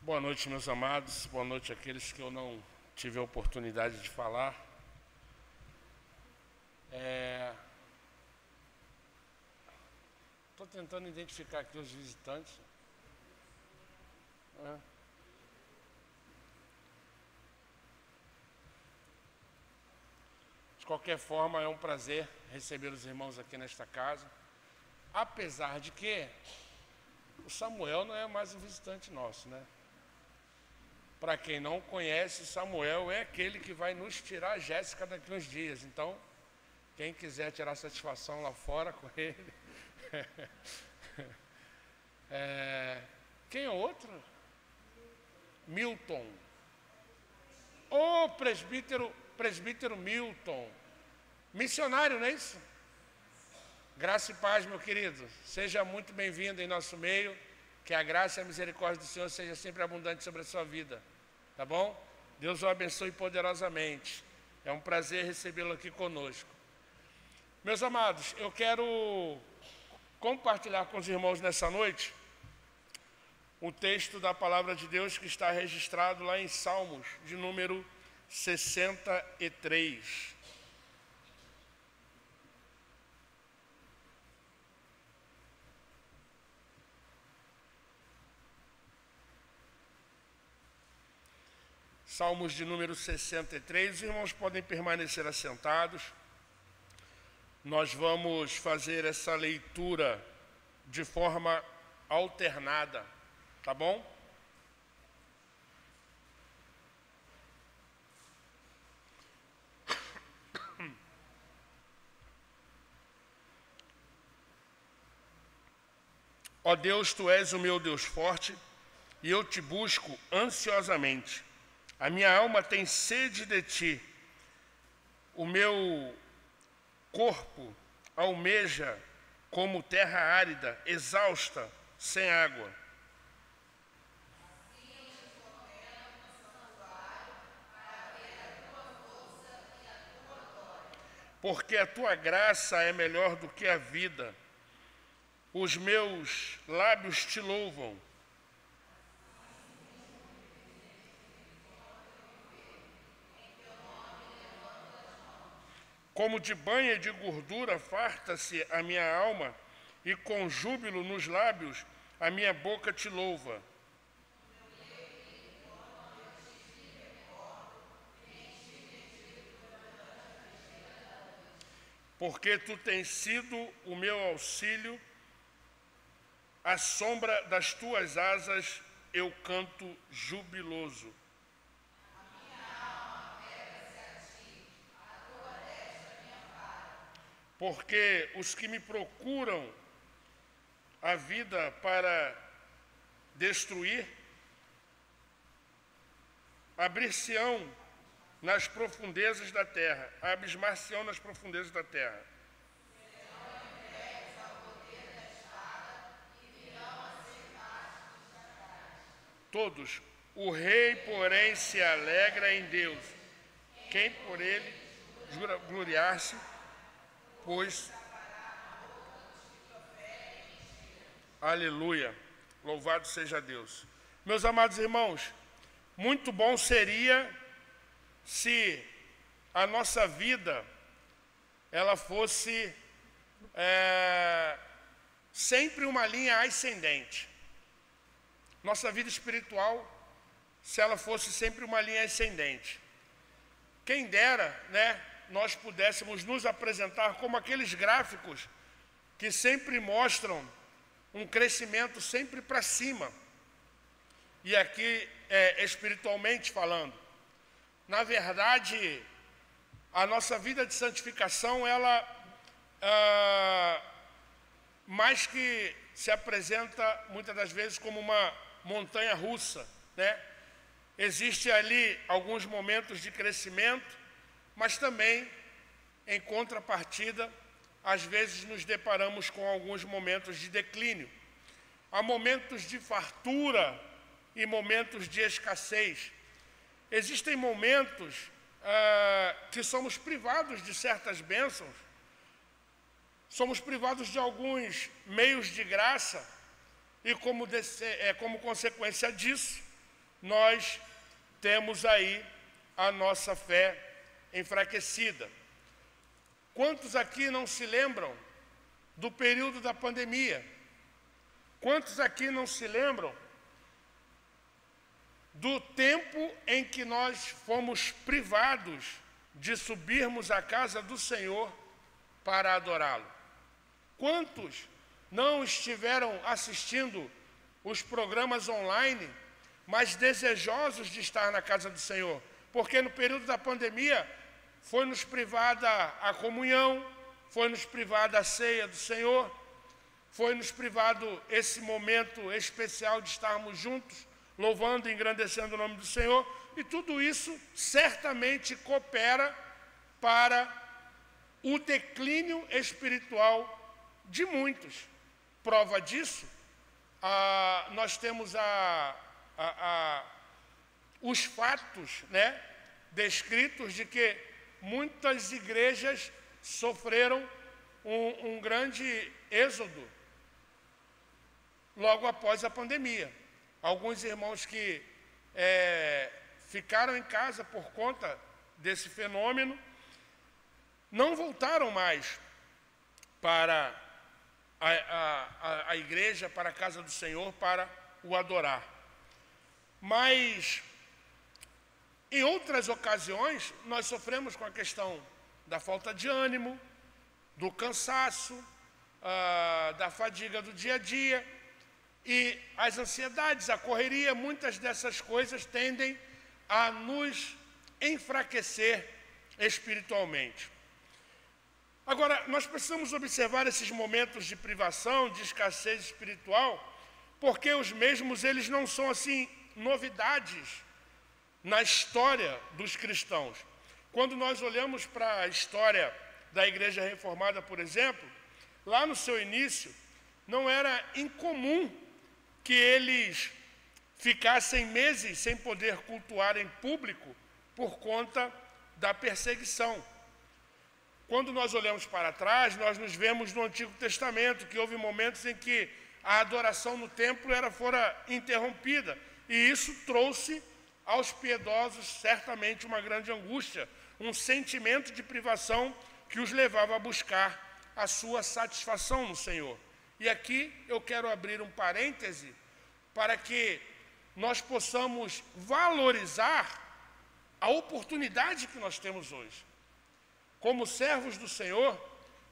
Boa noite, meus amados. Boa noite àqueles que eu não tive a oportunidade de falar. Estou tentando identificar aqui os visitantes. De qualquer forma, é um prazer receber os irmãos aqui nesta casa. Apesar de que o Samuel não é mais um visitante nosso, né? Para quem não conhece, Samuel é aquele que vai nos tirar a Jéssica daqui uns dias. Então, quem quiser tirar satisfação lá fora com ele. Quem é outro? Milton. Ô, presbítero Milton. Missionário, não é isso? Graça e paz, meu querido. Seja muito bem-vindo em nosso meio. Que a graça e a misericórdia do Senhor seja sempre abundante sobre a sua vida. Tá bom? Deus o abençoe poderosamente. É um prazer recebê-lo aqui conosco. Meus amados, eu quero compartilhar com os irmãos nessa noite o texto da palavra de Deus que está registrado lá em Salmos, de número 63. Salmos de número 63, os irmãos podem permanecer assentados. Nós vamos fazer essa leitura de forma alternada, tá bom? Ó Deus, Tu és o meu Deus forte, e eu te busco ansiosamente. A minha alma tem sede de ti, o meu corpo almeja como terra árida, exausta, sem água. Porque a tua graça é melhor do que a vida, os meus lábios te louvam. Como de banha de gordura farta-se a minha alma, e com júbilo nos lábios a minha boca te louva. Porque tu tens sido o meu auxílio, à sombra das tuas asas eu canto jubiloso. Porque os que me procuram a vida para destruir, abrir-se-ão nas profundezas da terra, abismar-se-ão nas profundezas da terra. Todos, o rei, porém, se alegra em Deus. Quem por ele jura gloriar-se, pois, aleluia, louvado seja Deus. Meus amados irmãos, muito bom seria se a nossa vida, ela fosse sempre uma linha ascendente. Nossa vida espiritual, se ela fosse sempre uma linha ascendente. Quem dera, né? Nós pudéssemos nos apresentar como aqueles gráficos que sempre mostram um crescimento sempre para cima. E aqui, espiritualmente falando, na verdade, a nossa vida de santificação, ela mais que se apresenta muitas das vezes como uma montanha russa, né? Existe ali alguns momentos de crescimento, mas também, em contrapartida, às vezes nos deparamos com alguns momentos de declínio. Há momentos de fartura e momentos de escassez. Existem momentos que somos privados de certas bênçãos, somos privados de alguns meios de graça, e como consequência disso, nós temos aí a nossa fé enfraquecida. Quantos aqui não se lembram do período da pandemia? Quantos aqui não se lembram do tempo em que nós fomos privados de subirmos à casa do Senhor para adorá-lo? Quantos não estiveram assistindo os programas online, mas desejosos de estar na casa do Senhor? Porque no período da pandemia foi-nos privada a comunhão, foi-nos privada a ceia do Senhor, foi-nos privado esse momento especial de estarmos juntos, louvando e engrandecendo o nome do Senhor, e tudo isso certamente coopera para o declínio espiritual de muitos. Prova disso, nós temos os fatos, descritos de que muitas igrejas sofreram um grande êxodo logo após a pandemia. Alguns irmãos que ficaram em casa por conta desse fenômeno não voltaram mais para a igreja, para a casa do Senhor, para o adorar. Mas, em outras ocasiões, nós sofremos com a questão da falta de ânimo, do cansaço, da fadiga do dia a dia, e as ansiedades, a correria, muitas dessas coisas tendem a nos enfraquecer espiritualmente. Agora, nós precisamos observar esses momentos de privação, de escassez espiritual, porque os mesmos, eles não são assim novidades na história dos cristãos. Quando nós olhamos para a história da Igreja Reformada, por exemplo, lá no seu início, não era incomum que eles ficassem meses sem poder cultuar em público por conta da perseguição. Quando nós olhamos para trás, nós nos vemos no Antigo Testamento, que houve momentos em que a adoração no templo fora interrompida, e isso trouxe aos piedosos certamente uma grande angústia, um sentimento de privação que os levava a buscar a sua satisfação no Senhor. E aqui eu quero abrir um parêntese para que nós possamos valorizar a oportunidade que nós temos hoje. Como servos do Senhor,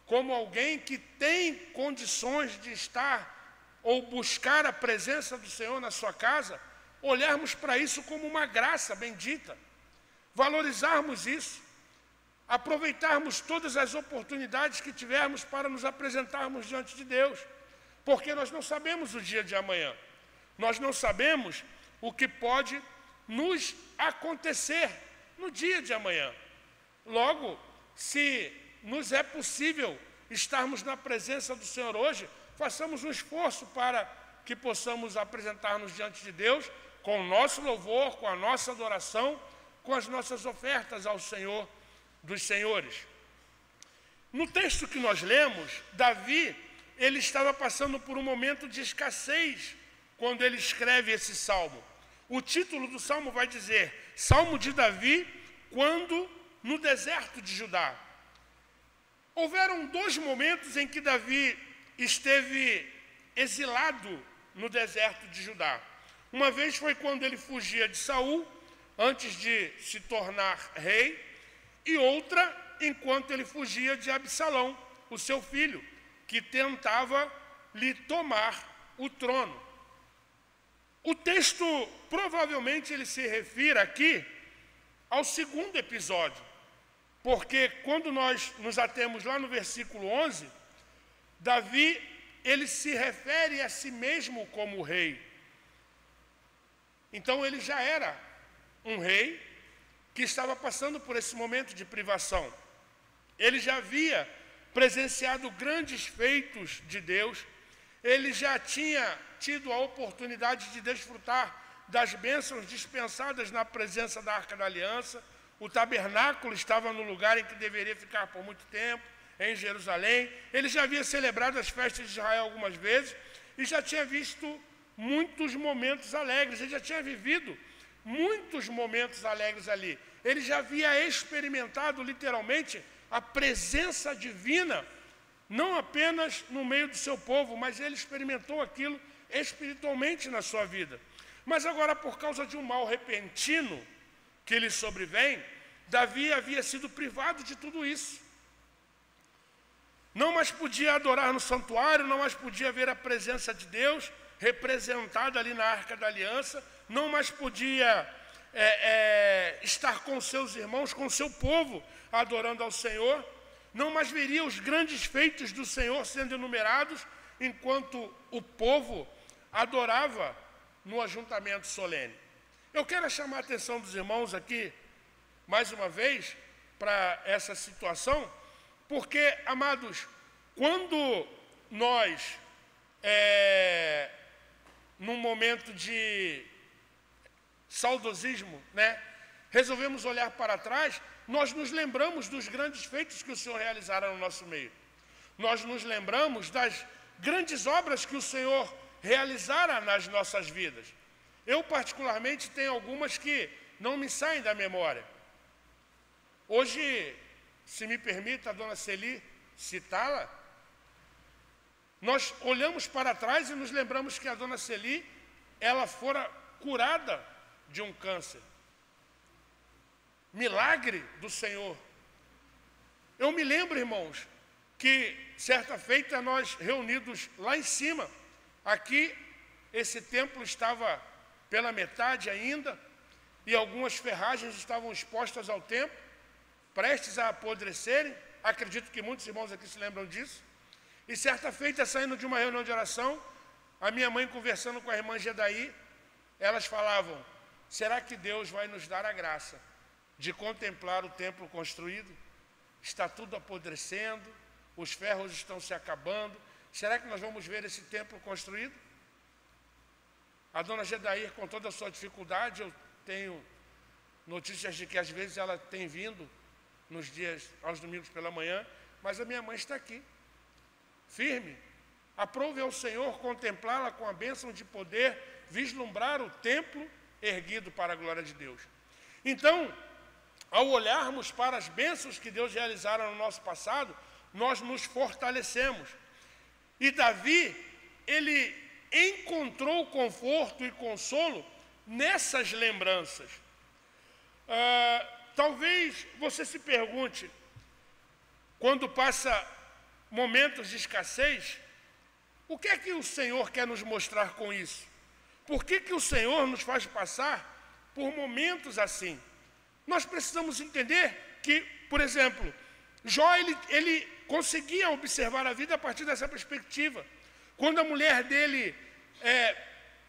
como alguém que tem condições de estar ou buscar a presença do Senhor na sua casa, olharmos para isso como uma graça bendita, valorizarmos isso, aproveitarmos todas as oportunidades que tivermos para nos apresentarmos diante de Deus, porque nós não sabemos o dia de amanhã, nós não sabemos o que pode nos acontecer no dia de amanhã. Logo, se nos é possível estarmos na presença do Senhor hoje, façamos um esforço para que possamos apresentar-nos diante de Deus com o nosso louvor, com a nossa adoração, com as nossas ofertas ao Senhor dos Senhores. No texto que nós lemos, Davi, ele estava passando por um momento de escassez quando ele escreve esse salmo. O título do salmo vai dizer: Salmo de Davi, quando no deserto de Judá. Houveram 2 momentos em que Davi esteve exilado no deserto de Judá. Uma vez foi quando ele fugia de Saul, antes de se tornar rei, e outra enquanto ele fugia de Absalão, o seu filho, que tentava lhe tomar o trono. O texto, provavelmente, ele se refere aqui ao segundo episódio, porque quando nós nos atemos lá no versículo 11, Davi, ele se refere a si mesmo como rei. Então ele já era um rei que estava passando por esse momento de privação. Ele já havia presenciado grandes feitos de Deus, ele já tinha tido a oportunidade de desfrutar das bênçãos dispensadas na presença da Arca da Aliança. O tabernáculo estava no lugar em que deveria ficar por muito tempo, em Jerusalém. Ele já havia celebrado as festas de Israel algumas vezes e já tinha visto muitos momentos alegres. Ele já tinha vivido muitos momentos alegres ali. Ele já havia experimentado literalmente a presença divina, não apenas no meio do seu povo, mas ele experimentou aquilo espiritualmente na sua vida. Mas agora, por causa de um mal repentino que lhe sobrevém, Davi havia sido privado de tudo isso. Não mais podia adorar no santuário, não mais podia ver a presença de Deus representada ali na Arca da Aliança, não mais podia estar com seus irmãos, com seu povo, adorando ao Senhor, não mais veria os grandes feitos do Senhor sendo enumerados, enquanto o povo adorava no ajuntamento solene. Eu quero chamar a atenção dos irmãos aqui, mais uma vez, para essa situação, porque, amados, quando nós, num momento de saudosismo, resolvemos olhar para trás, nós nos lembramos dos grandes feitos que o Senhor realizara no nosso meio. Nós nos lembramos das grandes obras que o Senhor realizara nas nossas vidas. Eu, particularmente, tenho algumas que não me saem da memória. Hoje, se me permite, a dona Celi citá-la, nós olhamos para trás e nos lembramos que a dona Celi, ela fora curada de um câncer. Milagre do Senhor. Eu me lembro, irmãos, que certa feita nós reunidos lá em cima, aqui esse templo estava pela metade ainda, e algumas ferragens estavam expostas ao templo, prestes a apodrecerem. Acredito que muitos irmãos aqui se lembram disso. E certa feita, saindo de uma reunião de oração, a minha mãe conversando com a irmã Gedaí, elas falavam: será que Deus vai nos dar a graça de contemplar o templo construído? Está tudo apodrecendo, os ferros estão se acabando. Será que nós vamos ver esse templo construído? A dona Gedaí, com toda a sua dificuldade, eu tenho notícias de que às vezes ela tem vindo nos dias, aos domingos pela manhã, mas a minha mãe está aqui, firme. Aprove ao Senhor contemplá-la com a bênção de poder vislumbrar o templo erguido para a glória de Deus. Então, ao olharmos para as bênçãos que Deus realizara no nosso passado, nós nos fortalecemos. E Davi, ele encontrou conforto e consolo nessas lembranças. Talvez você se pergunte, quando passa momentos de escassez, o que é que o Senhor quer nos mostrar com isso? Por que que o Senhor nos faz passar por momentos assim? Nós precisamos entender que, por exemplo, Jó, ele conseguia observar a vida a partir dessa perspectiva. Quando a mulher dele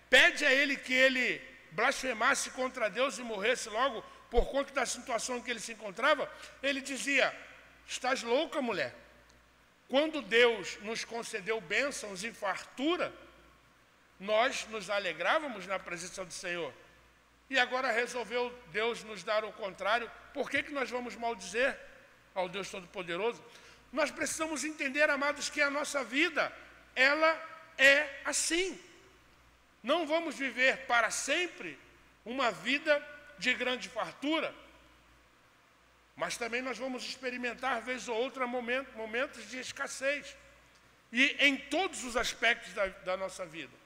pede a ele que ele blasfemasse contra Deus e morresse logo por conta da situação em que ele se encontrava, ele dizia: estás louca, mulher? Quando Deus nos concedeu bênçãos e fartura, nós nos alegrávamos na presença do Senhor. E agora resolveu Deus nos dar o contrário. Por que que nós vamos maldizer ao Deus Todo-Poderoso? Nós precisamos entender, amados, que a nossa vida, ela é assim. Não vamos viver para sempre uma vida de grande fartura, mas também nós vamos experimentar, vez ou outra, momentos de escassez. E em todos os aspectos da nossa vida.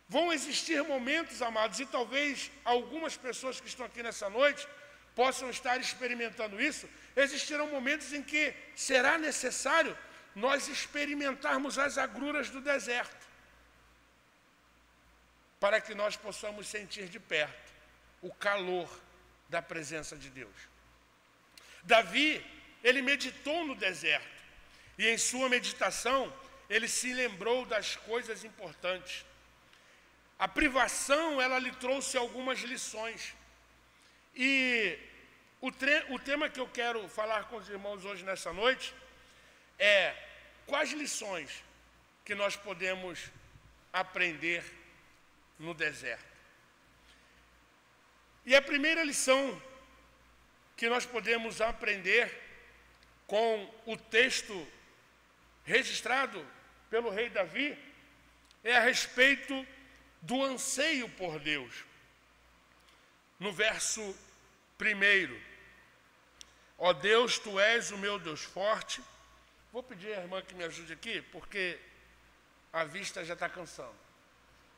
Vão existir momentos, amados, e talvez algumas pessoas que estão aqui nessa noite possam estar experimentando isso. Existirão momentos em que será necessário nós experimentarmos as agruras do deserto, para que nós possamos sentir de perto o calor da presença de Deus. Davi, ele meditou no deserto, e em sua meditação, ele se lembrou das coisas importantes. A privação, ela lhe trouxe algumas lições. E o tema que eu quero falar com os irmãos hoje nessa noite é: quais lições que nós podemos aprender no deserto? E a primeira lição que nós podemos aprender com o texto registrado pelo rei Davi é a respeito do anseio por Deus. no verso 1. Ó Deus, Tu és o meu Deus forte. Vou pedir à irmã que me ajude aqui, porque a vista já está cansando.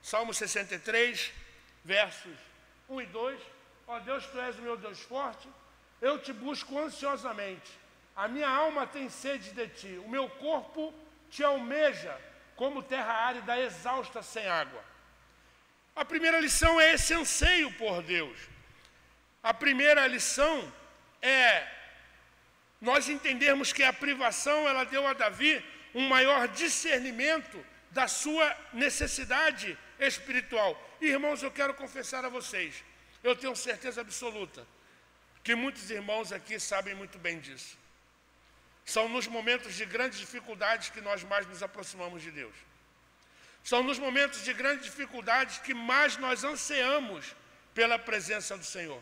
Salmo 63, versos 1 e 2. Ó Deus, Tu és o meu Deus forte, eu te busco ansiosamente. A minha alma tem sede de Ti, o meu corpo Te almeja, como terra árida, exausta sem água. A primeira lição é esse anseio por Deus. A primeira lição é nós entendermos que a privação, ela deu a Davi um maior discernimento da sua necessidade espiritual. E, irmãos, eu quero confessar a vocês, eu tenho certeza absoluta que muitos irmãos aqui sabem muito bem disso. São nos momentos de grandes dificuldades que nós mais nos aproximamos de Deus. São nos momentos de grandes dificuldades que mais nós ansiamos pela presença do Senhor.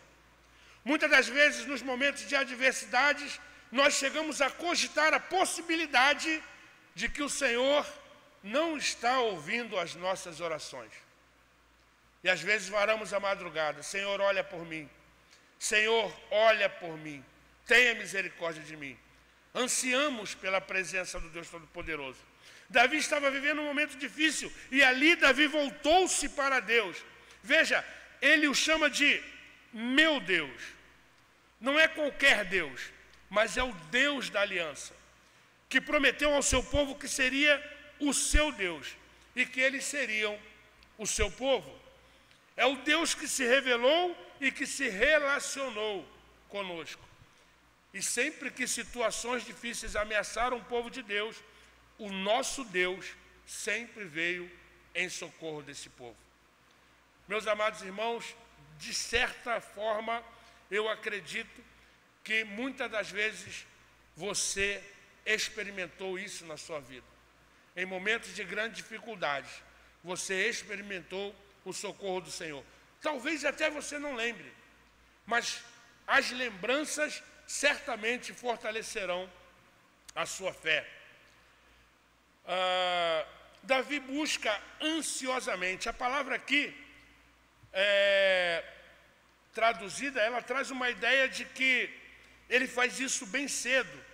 Muitas das vezes, nos momentos de adversidades, nós chegamos a cogitar a possibilidade de que o Senhor não está ouvindo as nossas orações. E às vezes varamos a madrugada: Senhor, olha por mim. Senhor, olha por mim. Tenha misericórdia de mim. Ansiamos pela presença do Deus Todo-Poderoso. Davi estava vivendo um momento difícil e ali Davi voltou-se para Deus. Veja, ele o chama de meu Deus. Não é qualquer Deus, mas é o Deus da aliança, que prometeu ao seu povo que seria o seu Deus e que eles seriam o seu povo. É o Deus que se revelou e que se relacionou conosco. E sempre que situações difíceis ameaçaram o povo de Deus, o nosso Deus sempre veio em socorro desse povo. Meus amados irmãos, de certa forma, eu acredito que muitas das vezes você experimentou isso na sua vida. Em momentos de grande dificuldade, você experimentou o socorro do Senhor. Talvez até você não lembre, mas as lembranças certamente fortalecerão a sua fé. Davi busca ansiosamente. A palavra aqui, traduzida, ela traz uma ideia de que ele faz isso bem cedo.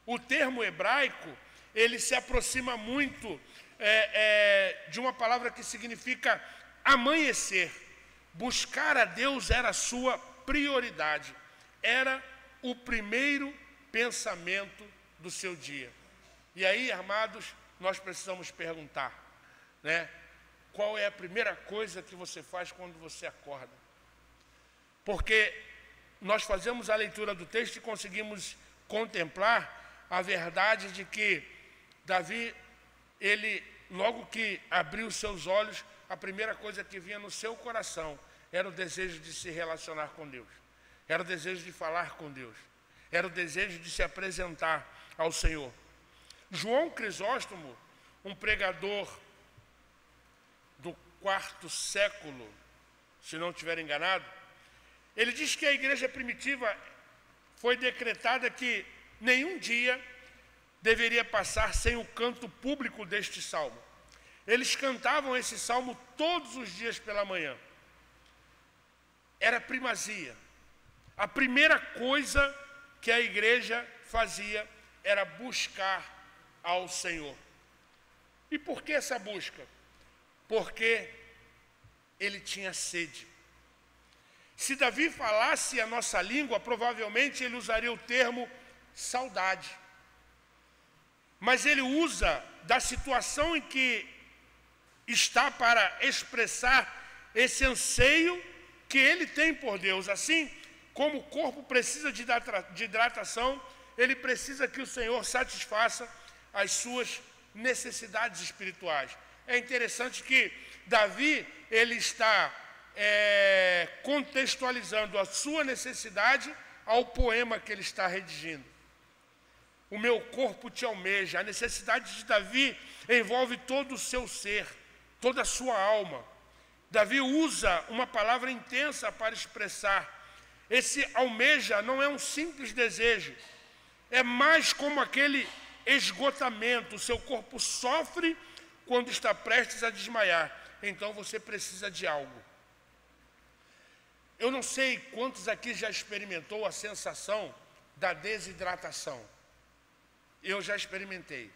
O termo hebraico, ele se aproxima muito de uma palavra que significa amanhecer. Buscar a Deus era a sua prioridade. Era o primeiro pensamento do seu dia. E aí, amados, nós precisamos perguntar, né? Qual é a primeira coisa que você faz quando você acorda? Porque nós fazemos a leitura do texto e conseguimos contemplar a verdade de que Davi, ele, logo que abriu seus olhos, a primeira coisa que vinha no seu coração era o desejo de se relacionar com Deus. Era o desejo de falar com Deus. Era o desejo de se apresentar ao Senhor. João Crisóstomo, um pregador do 4º século, se não estiver enganado, ele diz que a igreja primitiva foi decretada que nenhum dia deveria passar sem o canto público deste salmo. Eles cantavam esse salmo todos os dias pela manhã. Era primazia. A primeira coisa que a igreja fazia era buscar ao Senhor. E por que essa busca? Porque ele tinha sede. Se Davi falasse a nossa língua, provavelmente ele usaria o termo saudade. Mas ele usa da situação em que está para expressar esse anseio que ele tem por Deus. Assim como o corpo precisa de hidratação, ele precisa que o Senhor satisfaça as suas necessidades espirituais. É interessante que Davi, ele está contextualizando a sua necessidade ao poema que ele está redigindo. O meu corpo te almeja. A necessidade de Davi envolve todo o seu ser, toda a sua alma. Davi usa uma palavra intensa para expressar. Esse almeja não é um simples desejo, é mais como aquele esgotamento. O seu corpo sofre quando está prestes a desmaiar. Então você precisa de algo. Eu não sei quantos aqui já experimentou a sensação da desidratação. Eu já experimentei.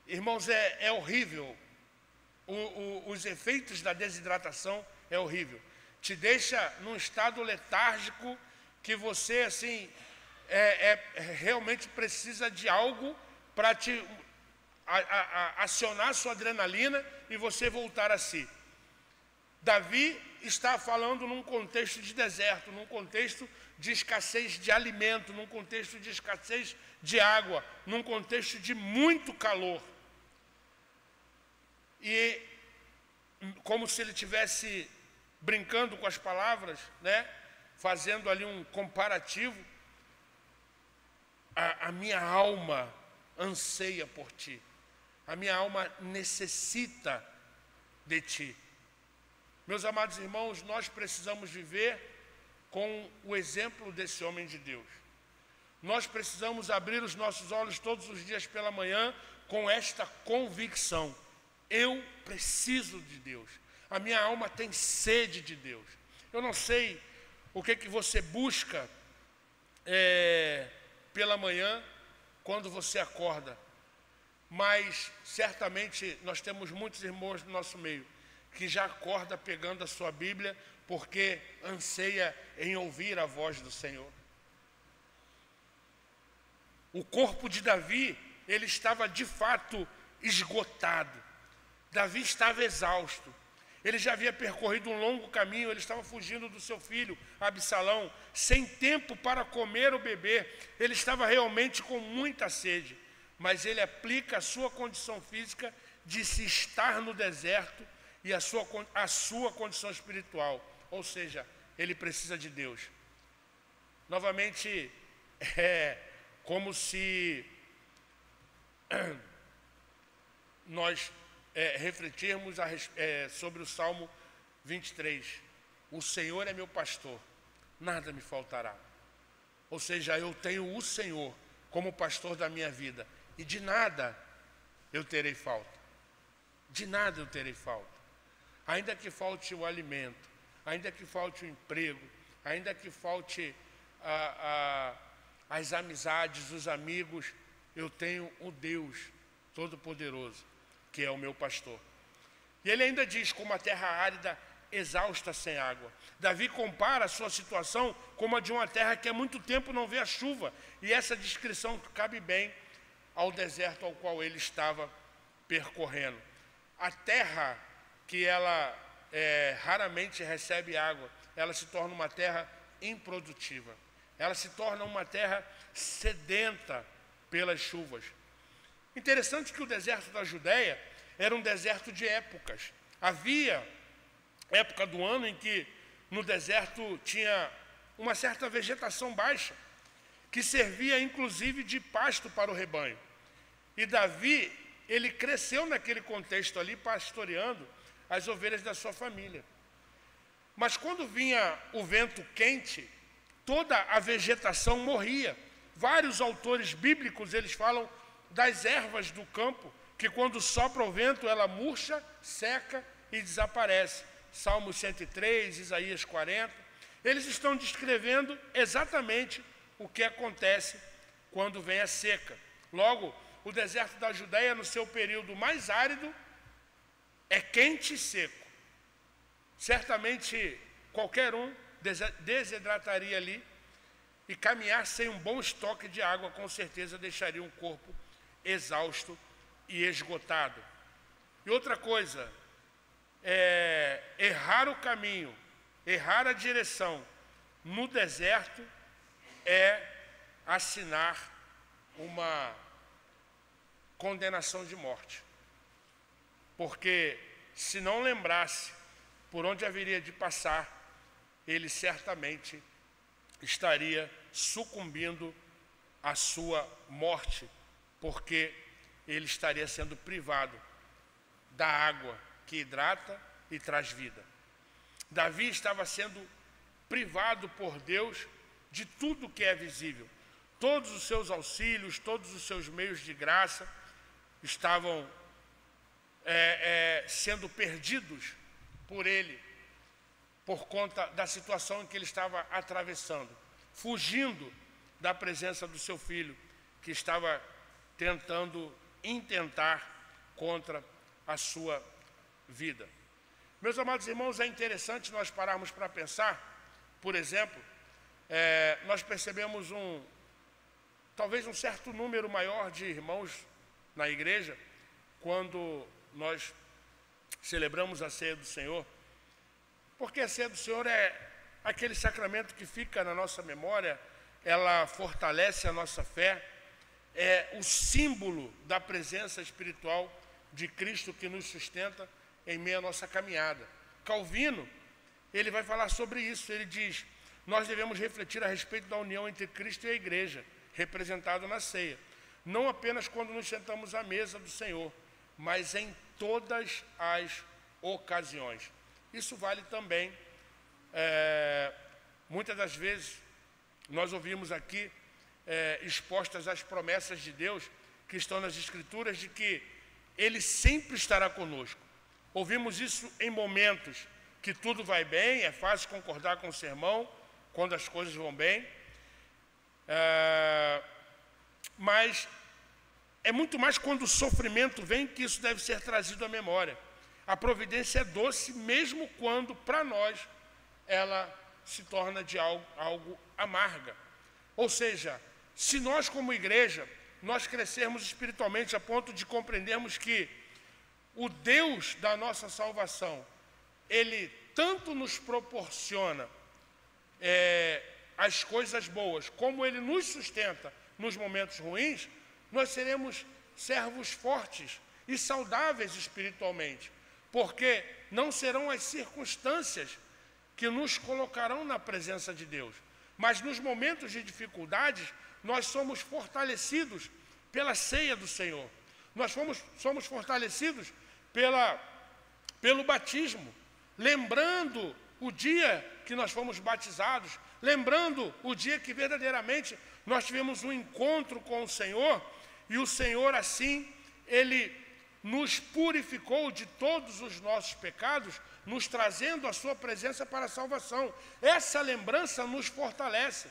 Irmãos, é horrível. Os efeitos da desidratação é horrível. Te deixa num estado letárgico que você, assim, realmente precisa de algo para te acionar sua adrenalina e você voltar a si. Davi está falando num contexto de deserto, num contexto de escassez de alimento, num contexto de escassez de água, num contexto de muito calor. E como se ele estivesse brincando com as palavras, né? Fazendo ali um comparativo, a minha alma anseia por ti, a minha alma necessita de ti. Meus amados irmãos, nós precisamos viver com o exemplo desse homem de Deus. Nós precisamos abrir os nossos olhos todos os dias pela manhã com esta convicção: eu preciso de Deus, a minha alma tem sede de Deus. Eu não sei o que você busca pela manhã quando você acorda, mas certamente nós temos muitos irmãos no nosso meio que já acorda pegando a sua Bíblia porque anseia em ouvir a voz do Senhor. O corpo de Davi, ele estava de fato esgotado. Davi estava exausto. Ele já havia percorrido um longo caminho, ele estava fugindo do seu filho, Absalão, sem tempo para comer ou beber. Ele estava realmente com muita sede, mas ele aplica a sua condição física de se estar no deserto e a sua condição espiritual, ou seja, ele precisa de Deus. Novamente, é como se nós refletirmos sobre o Salmo 23. O Senhor é meu pastor, nada me faltará. Ou seja, eu tenho o Senhor como pastor da minha vida, e de nada eu terei falta. De nada eu terei falta. Ainda que falte o alimento, ainda que falte o emprego, ainda que falte as amizades, os amigos, eu tenho o Deus Todo-Poderoso, que é o meu pastor. E ele ainda diz, como a terra árida, exausta sem água. Davi compara a sua situação como a de uma terra que há muito tempo não vê a chuva, e essa descrição cabe bem ao deserto ao qual ele estava percorrendo. A terra que ela raramente recebe água, ela se torna uma terra improdutiva. Ela se torna uma terra sedenta pelas chuvas. Interessante que o deserto da Judéia era um deserto de épocas. Havia época do ano em que no deserto tinha uma certa vegetação baixa, que servia inclusive de pasto para o rebanho. E Davi, ele cresceu naquele contexto ali, pastoreando as ovelhas da sua família. Mas quando vinha o vento quente, toda a vegetação morria. Vários autores bíblicos, eles falam das ervas do campo, que quando sopra o vento, ela murcha, seca e desaparece. Salmo 103, Isaías 40. Eles estão descrevendo exatamente o que acontece quando vem a seca. Logo, o deserto da Judéia, no seu período mais árido, é quente e seco. Certamente, qualquer um desidrataria ali, e caminhar sem um bom estoque de água, com certeza, deixaria um corpo exausto e esgotado. E outra coisa, errar o caminho, errar a direção no deserto é assinar uma condenação de morte. Porque se não lembrasse por onde haveria de passar, ele certamente estaria sucumbindo à sua morte, porque ele estaria sendo privado da água que hidrata e traz vida. Davi estava sendo privado por Deus de tudo que é visível. Todos os seus auxílios, todos os seus meios de graça estavam sendo perdidos por ele. por conta da situação em que ele estava atravessando, fugindo da presença do seu filho, que estava tentando intentar contra a sua vida. Meus amados irmãos, é interessante nós pararmos para pensar. Por exemplo, nós percebemos talvez um certo número maior de irmãos na igreja, quando nós celebramos a ceia do Senhor, porque a ceia do Senhor é aquele sacramento que fica na nossa memória, ela fortalece a nossa fé, é o símbolo da presença espiritual de Cristo que nos sustenta em meio à nossa caminhada. Calvino, ele vai falar sobre isso. Ele diz: nós devemos refletir a respeito da união entre Cristo e a igreja, representado na ceia, não apenas quando nos sentamos à mesa do Senhor, mas em todas as ocasiões. Isso vale também, muitas das vezes, nós ouvimos aqui expostas as promessas de Deus que estão nas Escrituras, de que Ele sempre estará conosco. Ouvimos isso em momentos que tudo vai bem, é fácil concordar com o sermão, quando as coisas vão bem, mas é muito mais quando o sofrimento vem que isso deve ser trazido à memória. A providência é doce, mesmo quando, para nós, ela se torna de algo amarga. Ou seja, se nós como igreja, nós crescermos espiritualmente a ponto de compreendermos que o Deus da nossa salvação, Ele tanto nos proporciona as coisas boas, como Ele nos sustenta nos momentos ruins, nós seremos servos fortes e saudáveis espiritualmente, porque não serão as circunstâncias que nos colocarão na presença de Deus, mas nos momentos de dificuldades, nós somos fortalecidos pela ceia do Senhor. Nós somos fortalecidos pelo batismo, lembrando o dia que nós fomos batizados, lembrando o dia que verdadeiramente nós tivemos um encontro com o Senhor, e o Senhor assim, Ele nos purificou de todos os nossos pecados, nos trazendo a sua presença para a salvação. Essa lembrança nos fortalece,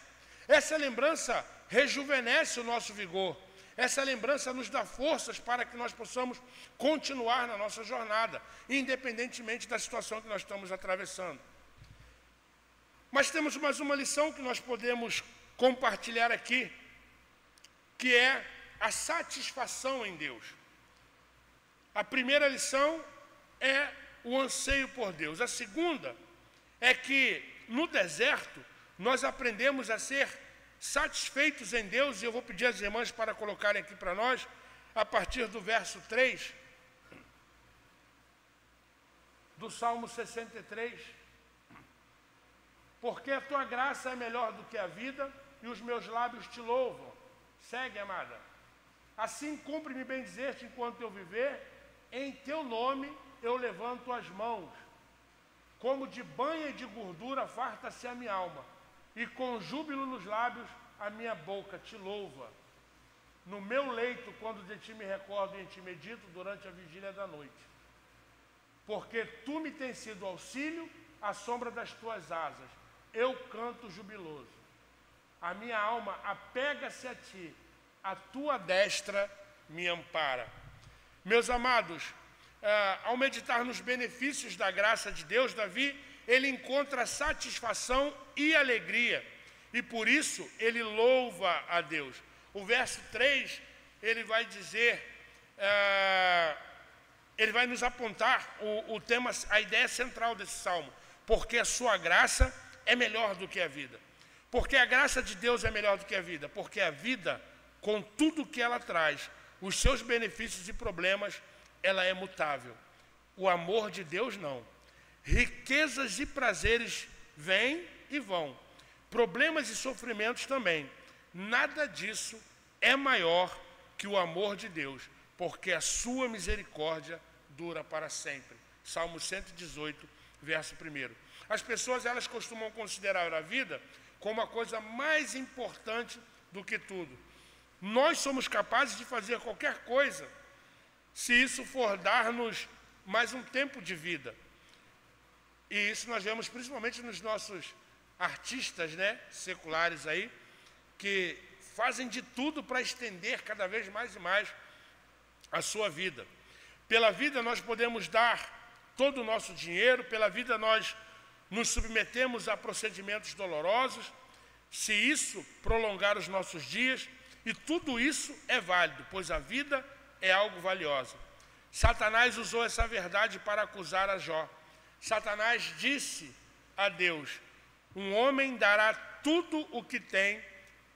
essa lembrança rejuvenesce o nosso vigor, essa lembrança nos dá forças para que nós possamos continuar na nossa jornada, independentemente da situação que nós estamos atravessando. Mas temos mais uma lição que nós podemos compartilhar aqui, que é a satisfação em Deus. A primeira lição é o anseio por Deus. A segunda é que no deserto nós aprendemos a ser satisfeitos em Deus, e eu vou pedir às irmãs para colocarem aqui para nós, a partir do verso 3, do Salmo 63. Porque a tua graça é melhor do que a vida, e os meus lábios te louvam. Segue, amada. Assim cumpre-me bem dizer-te enquanto eu viver, em teu nome eu levanto as mãos. Como de banha e de gordura farta-se a minha alma, e com júbilo nos lábios a minha boca te louva. No meu leito, quando de ti me recordo e em ti medito, durante a vigília da noite. Porque tu me tens sido auxílio, à sombra das tuas asas, eu canto jubiloso. A minha alma apega-se a ti, a tua destra me ampara. Meus amados, ao meditar nos benefícios da graça de Deus, Davi, ele encontra satisfação e alegria, e por isso ele louva a Deus. O verso 3, ele vai dizer, ele vai nos apontar o tema, a ideia central desse salmo, porque a sua graça é melhor do que a vida. Porque a graça de Deus é melhor do que a vida, porque a vida, com tudo que ela traz, os seus benefícios e problemas, ela é mutável. O amor de Deus não. Riquezas e prazeres vêm e vão, problemas e sofrimentos também. Nada disso é maior que o amor de Deus, porque a sua misericórdia dura para sempre. Salmo 118, verso 1. As pessoas, elas costumam considerar a vida como a coisa mais importante do que tudo. Nós somos capazes de fazer qualquer coisa, se isso for dar-nos mais um tempo de vida. E isso nós vemos principalmente nos nossos artistas, né, seculares aí, que fazem de tudo para estender cada vez mais e mais a sua vida. Pela vida nós podemos dar todo o nosso dinheiro, pela vida nós nos submetemos a procedimentos dolorosos, se isso prolongar os nossos dias, e tudo isso é válido, pois a vida é algo valiosa. Satanás usou essa verdade para acusar a Jó. Satanás disse a Deus: um homem dará tudo o que tem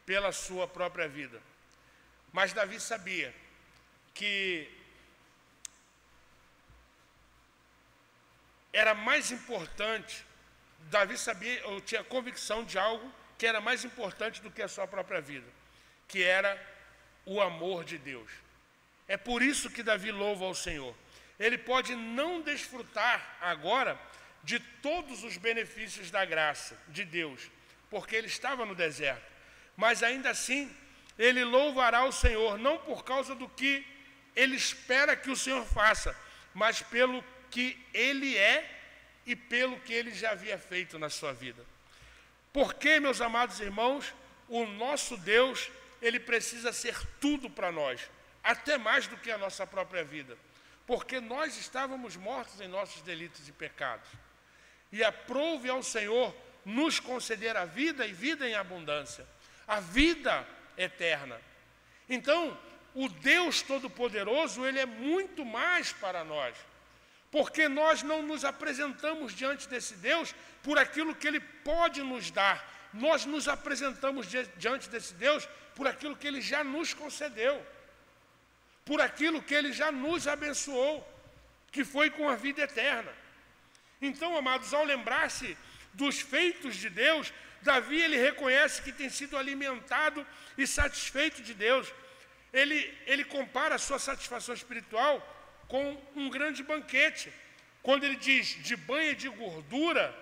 pela sua própria vida. Mas Davi sabia que era mais importante, Davi sabia, ou tinha convicção de algo que era mais importante do que a sua própria vida, que era o amor de Deus. É por isso que Davi louva ao Senhor. Ele pode não desfrutar agora de todos os benefícios da graça de Deus, porque ele estava no deserto. Mas ainda assim, ele louvará o Senhor, não por causa do que ele espera que o Senhor faça, mas pelo que ele é e pelo que ele já havia feito na sua vida. Porque, meus amados irmãos, o nosso Deus, ele precisa ser tudo para nós, até mais do que a nossa própria vida, porque nós estávamos mortos em nossos delitos e pecados. E aprove ao Senhor nos conceder a vida e vida em abundância, a vida eterna. Então, o Deus Todo-Poderoso, ele é muito mais para nós, porque nós não nos apresentamos diante desse Deus por aquilo que ele pode nos dar, nós nos apresentamos diante desse Deus por aquilo que ele já nos concedeu, por aquilo que ele já nos abençoou, que foi com a vida eterna. Então, amados, ao lembrar-se dos feitos de Deus, Davi, ele reconhece que tem sido alimentado e satisfeito de Deus. Ele compara a sua satisfação espiritual com um grande banquete. Quando ele diz de banha de gordura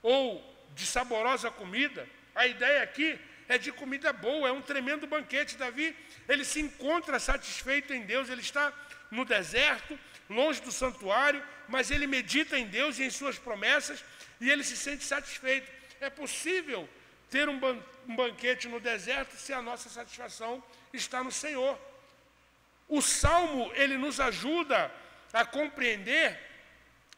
ou de saborosa comida, a ideia aqui é de comida boa, é um tremendo banquete. Davi, ele se encontra satisfeito em Deus, ele está no deserto, longe do santuário, mas ele medita em Deus e em suas promessas, e ele se sente satisfeito. É possível ter um banquete no deserto se a nossa satisfação está no Senhor. O Salmo, ele nos ajuda a compreender,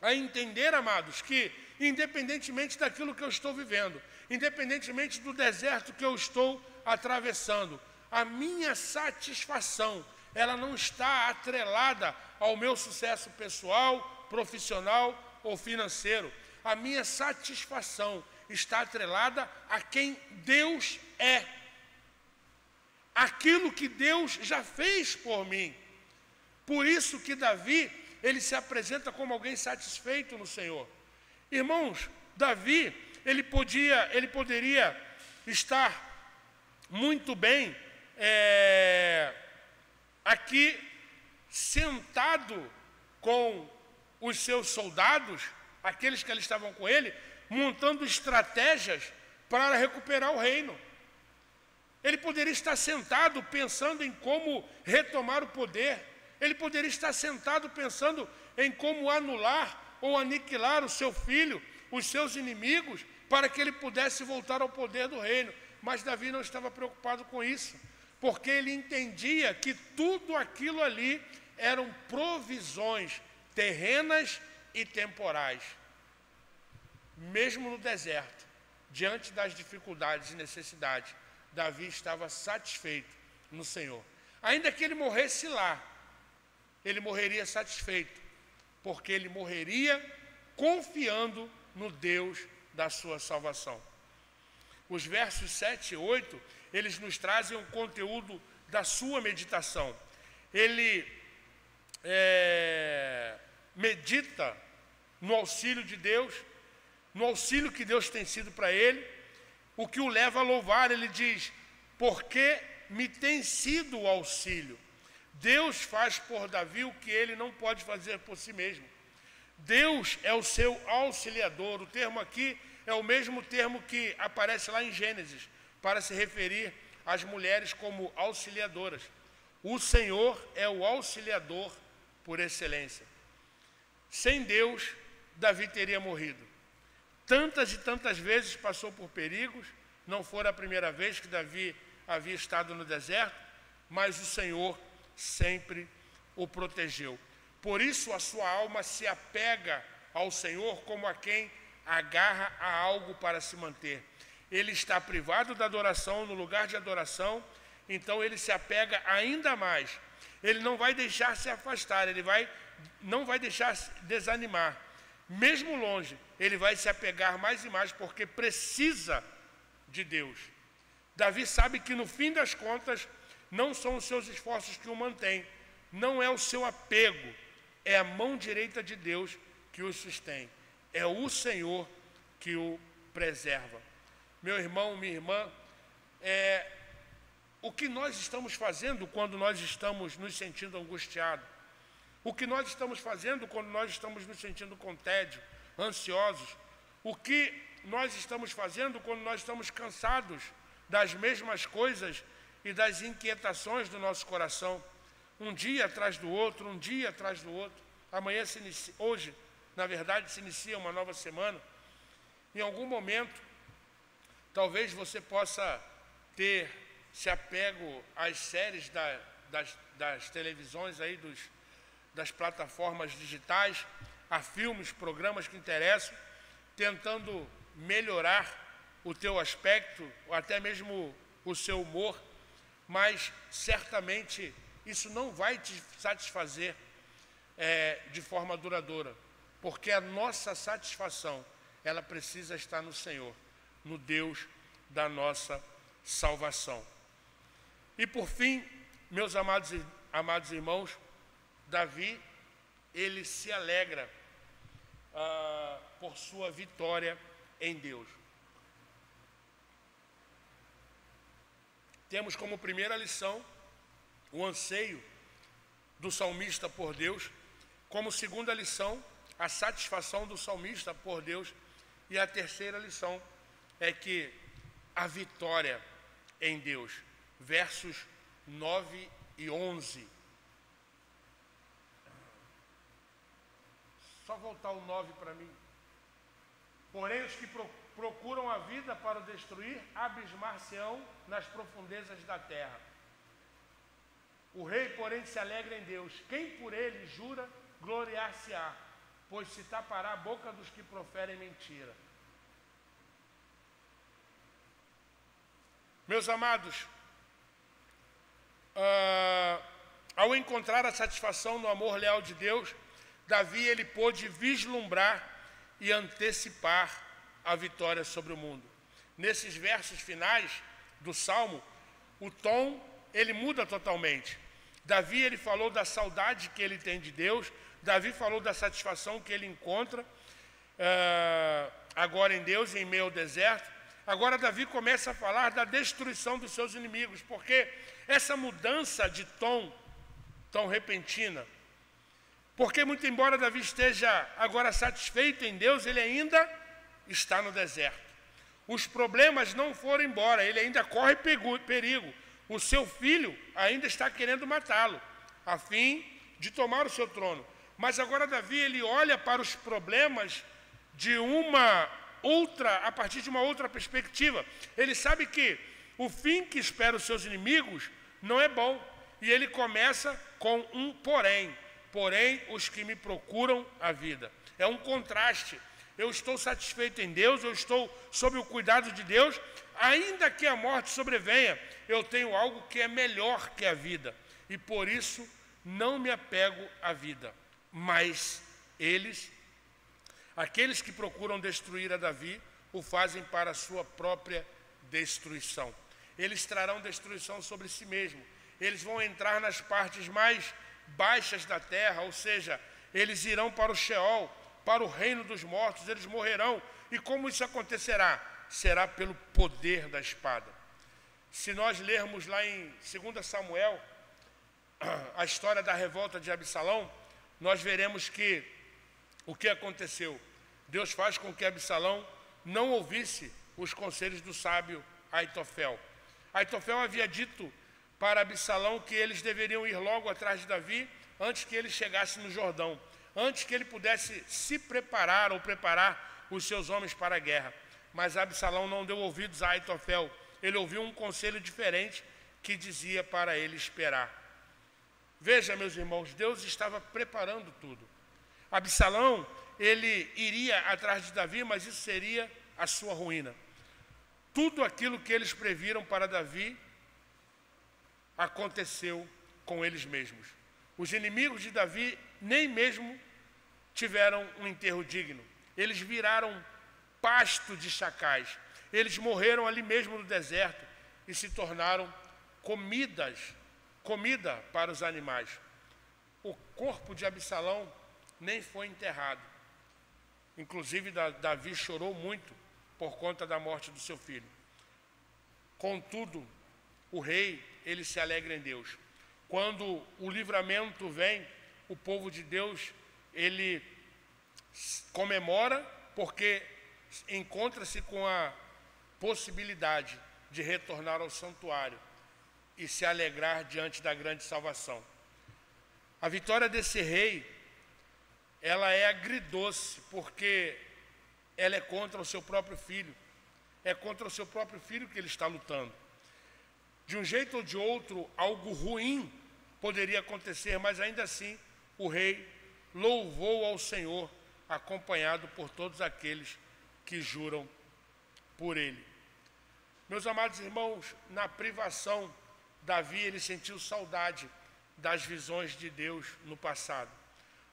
a entender, amados, que independentemente daquilo que eu estou vivendo, independentemente do deserto que eu estou atravessando, a minha satisfação, ela não está atrelada ao meu sucesso pessoal, profissional ou financeiro. A minha satisfação está atrelada a quem Deus é. Aquilo que Deus já fez por mim. Por isso que Davi, ele se apresenta como alguém satisfeito no Senhor. Irmãos, Davi, ele poderia estar muito bem aqui sentado com os seus soldados, aqueles que ali estavam com ele, montando estratégias para recuperar o reino. Ele poderia estar sentado pensando em como retomar o poder. Ele poderia estar sentado pensando em como anular ou aniquilar o seu filho, os seus inimigos, para que ele pudesse voltar ao poder do reino. Mas Davi não estava preocupado com isso, porque ele entendia que tudo aquilo ali eram provisões terrenas e temporais. Mesmo no deserto, diante das dificuldades e necessidades, Davi estava satisfeito no Senhor. Ainda que ele morresse lá, ele morreria satisfeito, porque ele morreria confiando no Deus da sua salvação. Os versos 7 e 8, eles nos trazem o conteúdo da sua meditação. Ele medita no auxílio de Deus, no auxílio que Deus tem sido para ele, o que o leva a louvar. Ele diz: porque me tem sido o auxílio. Deus faz por Davi o que ele não pode fazer por si mesmo. Deus é o seu auxiliador. O termo aqui é o mesmo termo que aparece lá em Gênesis, para se referir às mulheres como auxiliadoras. O Senhor é o auxiliador por excelência. Sem Deus, Davi teria morrido. tantas e tantas vezes passou por perigos, não fora a primeira vez que Davi havia estado no deserto, mas o Senhor sempre o protegeu. Por isso a sua alma se apega ao Senhor como a quem agarra a algo para se manter. Ele está privado da adoração, no lugar de adoração, então ele se apega ainda mais. Ele não vai deixar se afastar, não vai deixar se desanimar. Mesmo longe, ele vai se apegar mais e mais, porque precisa de Deus. Davi sabe que no fim das contas, não são os seus esforços que o mantêm, não é o seu apego, é a mão direita de Deus que o sustém. É o Senhor que o preserva. Meu irmão, minha irmã, o que nós estamos fazendo quando nós estamos nos sentindo angustiados? O que nós estamos fazendo quando nós estamos nos sentindo com tédio, ansiosos? O que nós estamos fazendo quando nós estamos cansados das mesmas coisas e das inquietações do nosso coração? Um dia atrás do outro, um dia atrás do outro. Amanhã hoje, na verdade, se inicia uma nova semana. Em algum momento, talvez você possa ter se apego às séries das televisões aí, das plataformas digitais, a filmes, programas que interessam, tentando melhorar o teu aspecto, ou até mesmo o seu humor, mas certamente isso não vai te satisfazer de forma duradoura, porque a nossa satisfação, ela precisa estar no Senhor, no Deus da nossa salvação. E por fim, meus amados irmãos, Davi, ele se alegra por sua vitória em Deus. Temos como primeira lição o anseio do salmista por Deus, como segunda lição, a satisfação do salmista por Deus, e a terceira lição é que a vitória em Deus. Versos 9 e 11. Só voltar o 9 para mim. Porém, os que procuram a vida para o destruir, abismar-se-ão nas profundezas da terra. O rei, porém, se alegra em Deus. Quem por ele jura, gloriar-se-á, pois se tapará a boca dos que proferem mentira. Meus amados, ao encontrar a satisfação no amor leal de Deus, Davi ele pôde vislumbrar e antecipar a vitória sobre o mundo. Nesses versos finais do Salmo, o tom ele muda totalmente. Davi ele falou da saudade que ele tem de Deus, Davi falou da satisfação que ele encontra agora em Deus, em meio ao deserto. Agora Davi começa a falar da destruição dos seus inimigos, porque essa mudança de tom tão repentina, porque muito embora Davi esteja agora satisfeito em Deus, ele ainda está no deserto. Os problemas não foram embora, ele ainda corre perigo. O seu filho ainda está querendo matá-lo, a fim de tomar o seu trono. Mas agora Davi ele olha para os problemas de a partir de uma outra perspectiva. Ele sabe que o fim que espera os seus inimigos não é bom. E ele começa com um porém. Porém, os que me procuram a vida. É um contraste. Eu estou satisfeito em Deus, eu estou sob o cuidado de Deus, ainda que a morte sobrevenha, eu tenho algo que é melhor que a vida. E por isso, não me apego à vida. Mas aqueles que procuram destruir a Davi, o fazem para a sua própria destruição. Eles trarão destruição sobre si mesmo. Eles vão entrar nas partes mais baixas da terra, ou seja, eles irão para o Sheol, para o reino dos mortos, eles morrerão. E como isso acontecerá? Será pelo poder da espada. Se nós lermos lá em 2 Samuel, a história da revolta de Absalão, nós veremos que o que aconteceu? Deus faz com que Absalão não ouvisse os conselhos do sábio Aitofel. Aitofel havia dito para Absalão que eles deveriam ir logo atrás de Davi antes que ele chegasse no Jordão, antes que ele pudesse se preparar ou preparar os seus homens para a guerra. Mas Absalão não deu ouvidos a Aitofel. Ele ouviu um conselho diferente que dizia para ele esperar. Veja, meus irmãos, Deus estava preparando tudo. Absalão, ele iria atrás de Davi, mas isso seria a sua ruína. Tudo aquilo que eles previram para Davi aconteceu com eles mesmos. Os inimigos de Davi nem mesmo tiveram um enterro digno. Eles viraram pasto de chacais. Eles morreram ali mesmo no deserto e se tornaram comida para os animais. O corpo de Absalão nem foi enterrado. Inclusive, Davi chorou muito por conta da morte do seu filho. Contudo, o rei, ele se alegra em Deus. Quando o livramento vem, o povo de Deus, ele comemora porque encontra-se com a possibilidade de retornar ao santuário e se alegrar diante da grande salvação. A vitória desse rei, ela é agridoce, porque ela é contra o seu próprio filho. É contra o seu próprio filho que ele está lutando. De um jeito ou de outro, algo ruim poderia acontecer, mas ainda assim, o rei louvou ao Senhor, acompanhado por todos aqueles que juram por ele. Meus amados irmãos, na privação, Davi, ele sentiu saudade das visões de Deus no passado.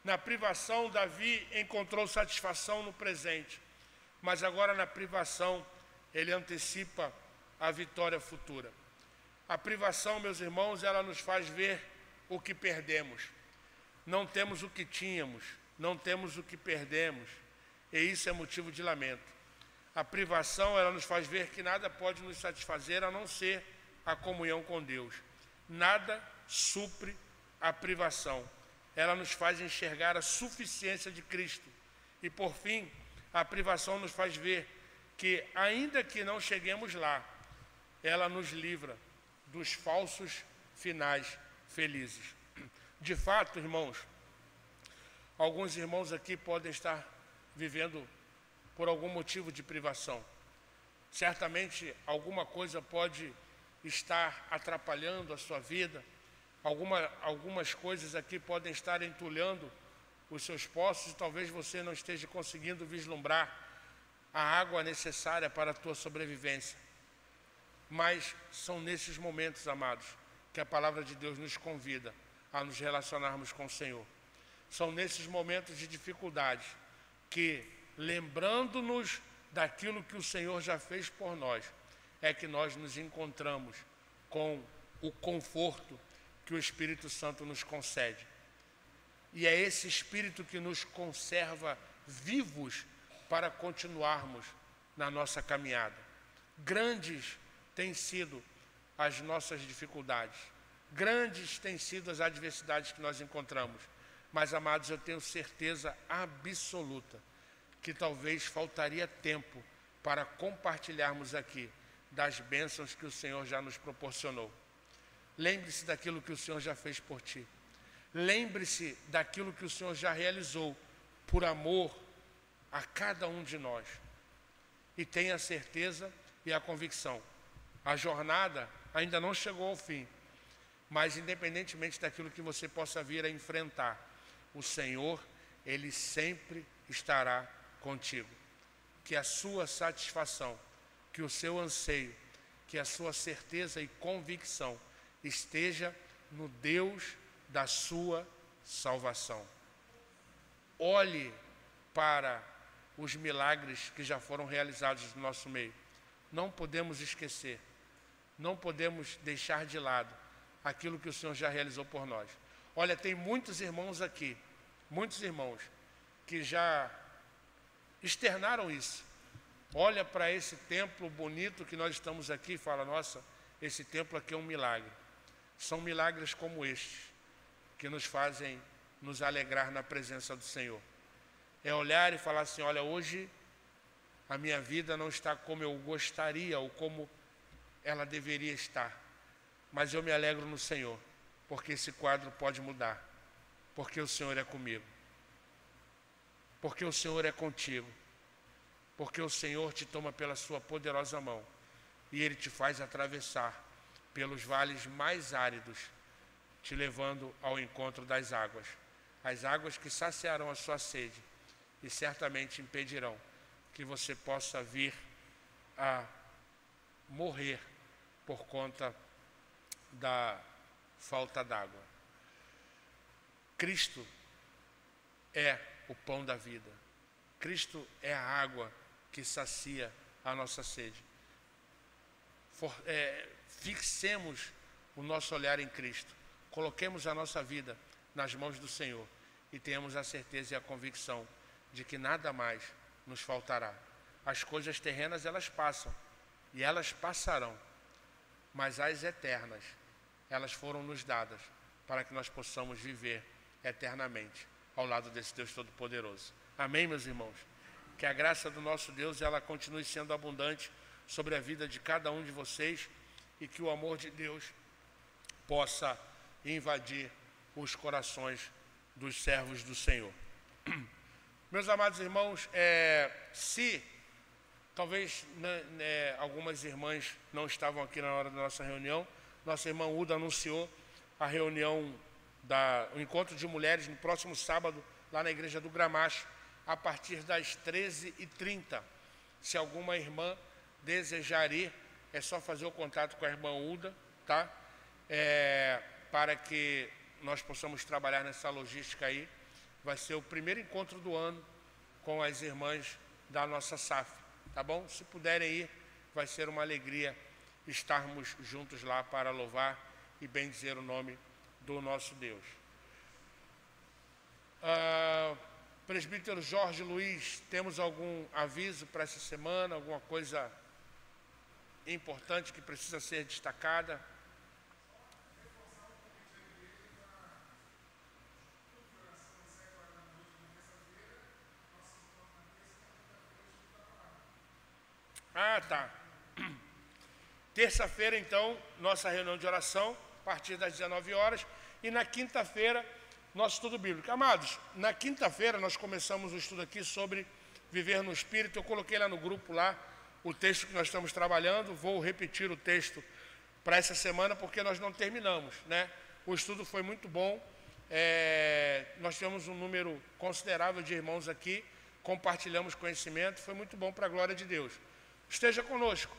Na privação, Davi encontrou satisfação no presente, mas agora na privação, ele antecipa a vitória futura. A privação, meus irmãos, ela nos faz ver o que perdemos. Não temos o que tínhamos, não temos o que perdemos, e isso é motivo de lamento. A privação, ela nos faz ver que nada pode nos satisfazer a não ser a comunhão com Deus. Nada supre a privação. Ela nos faz enxergar a suficiência de Cristo. E por fim, a privação nos faz ver que, ainda que não cheguemos lá, ela nos livra dos falsos finais felizes. De fato, irmãos, alguns irmãos aqui podem estar vivendo por algum motivo de privação. Certamente alguma coisa pode estar atrapalhando a sua vida, algumas coisas aqui podem estar entulhando os seus poços e talvez você não esteja conseguindo vislumbrar a água necessária para a tua sobrevivência. Mas são nesses momentos, amados, que a palavra de Deus nos convida a nos relacionarmos com o Senhor. São nesses momentos de dificuldade que, lembrando-nos daquilo que o Senhor já fez por nós, é que nós nos encontramos com o conforto que o Espírito Santo nos concede. E é esse Espírito que nos conserva vivos para continuarmos na nossa caminhada. Grandes têm sido as nossas dificuldades, grandes têm sido as adversidades que nós encontramos, mas, amados, eu tenho certeza absoluta que talvez faltaria tempo para compartilharmos aqui das bênçãos que o Senhor já nos proporcionou. Lembre-se daquilo que o Senhor já fez por ti. Lembre-se daquilo que o Senhor já realizou por amor a cada um de nós. E tenha a certeza e a convicção. A jornada ainda não chegou ao fim, mas independentemente daquilo que você possa vir a enfrentar, o Senhor, Ele sempre estará contigo. Que a sua satisfação, que o seu anseio, que a sua certeza e convicção esteja no Deus da sua salvação. Olhe para os milagres que já foram realizados no nosso meio. Não podemos esquecer, não podemos deixar de lado aquilo que o Senhor já realizou por nós. Olha, tem muitos irmãos aqui, muitos irmãos, que já externaram isso. Olha para esse templo bonito que nós estamos aqui e fala, nossa, esse templo aqui é um milagre. São milagres como estes que nos fazem nos alegrar na presença do Senhor. É olhar e falar assim, olha, hoje a minha vida não está como eu gostaria ou como ela deveria estar. Mas eu me alegro no Senhor, porque esse quadro pode mudar, porque o Senhor é comigo, porque o Senhor é contigo. porque o Senhor te toma pela sua poderosa mão e Ele te faz atravessar pelos vales mais áridos, te levando ao encontro das águas, as águas que saciarão a sua sede e certamente impedirão que você possa vir a morrer por conta da falta d'água. Cristo é o pão da vida. Cristo é a água que sacia a nossa sede. Fixemos o nosso olhar em Cristo. Coloquemos a nossa vida nas mãos do Senhor e tenhamos a certeza e a convicção de que nada mais nos faltará. As coisas terrenas, elas passam e elas passarão, mas as eternas, elas foram nos dadas para que nós possamos viver eternamente ao lado desse Deus Todo-Poderoso. Amém, meus irmãos? Que a graça do nosso Deus, ela continue sendo abundante sobre a vida de cada um de vocês e que o amor de Deus possa invadir os corações dos servos do Senhor. Meus amados irmãos, se talvez algumas irmãs não estavam aqui na hora da nossa reunião, nossa irmã Uda anunciou a reunião, o encontro de mulheres no próximo sábado, lá na igreja do Gramacho, a partir das 13h30. Se alguma irmã desejar ir, é só fazer o contato com a irmã Uda, tá? Para que nós possamos trabalhar nessa logística aí. Vai ser o primeiro encontro do ano com as irmãs da nossa SAF, tá bom? Se puderem ir, vai ser uma alegria estarmos juntos lá para louvar e bendizer o nome do nosso Deus. Presbítero Jorge Luiz, temos algum aviso para essa semana, alguma coisa importante que precisa ser destacada? Ah, tá. Terça-feira, então, nossa reunião de oração, a partir das 19 horas. E na quinta-feira, nosso estudo bíblico. Amados, na quinta-feira nós começamos o estudo aqui sobre viver no Espírito. Eu coloquei lá no grupo, lá, o texto que nós estamos trabalhando. Vou repetir o texto para essa semana, porque nós não terminamos, né? O estudo foi muito bom. Nós tivemos um número considerável de irmãos aqui. Compartilhamos conhecimento. Foi muito bom para a glória de Deus. Esteja conosco,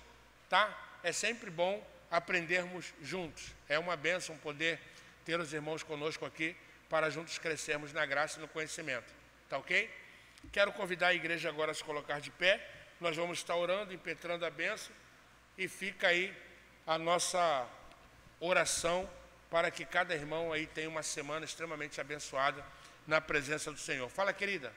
tá? É sempre bom aprendermos juntos. É uma bênção poder ter os irmãos conosco aqui para juntos crescermos na graça e no conhecimento. Tá ok? Quero convidar a igreja agora a se colocar de pé. Nós vamos estar orando, impetrando a bênção. E fica aí a nossa oração para que cada irmão aí tenha uma semana extremamente abençoada na presença do Senhor. Fala, querida.